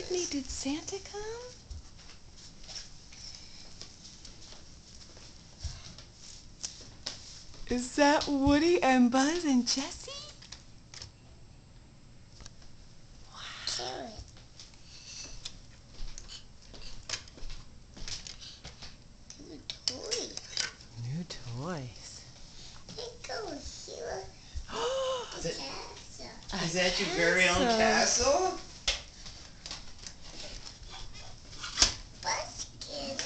Sydney, did Santa come? Is that Woody and Buzz and Jessie? Carrot. New toys. New toys. Let's go here. The castle. Is that your very own castle? Buzz getting.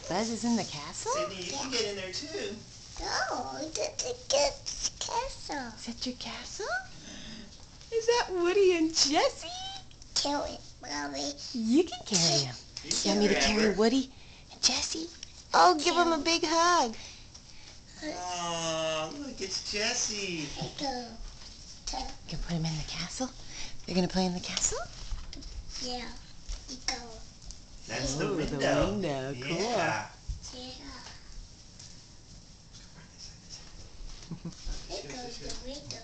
Buzz is in the castle? Sydney, you can get in there too. No, that's a good castle. Is that your castle? Is that Woody and Jessie? Carrot, Mommy. You can carry him. You You can want me to grab carry her. Woody and Jessie? Oh, give him a big hug. Oh, look, it's Jessie. Let's go. You can put him in the castle? They're going to play in the castle? Yeah. Let's go. That's Oh, the the window. window, cool. Yeah. Yeah. Let's go to the window.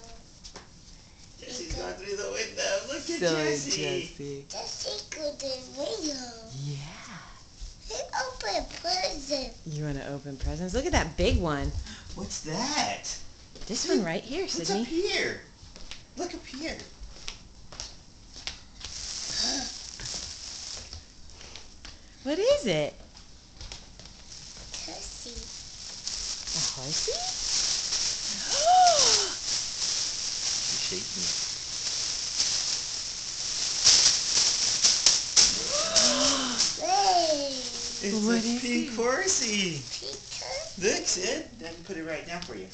Jessie's going through the window. Look at Silly Jessie. Jessie. Just go to the window. Yeah. Let's open a present. You want to open presents? Look at that big one. What's that? This one right here, What's up Sydney. here? Look up here. What is it? Tussie. A horsey? You're shaking it. Hey. It's What a is pink it? horsey. Peter. Look, Sid. Let me put it right now for you.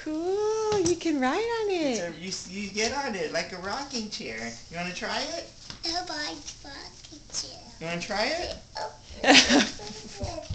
Cool. You can ride on It's it. you get on it like a rocking chair. You want to try it? Nobody fucking chair. You want to try it? Oh.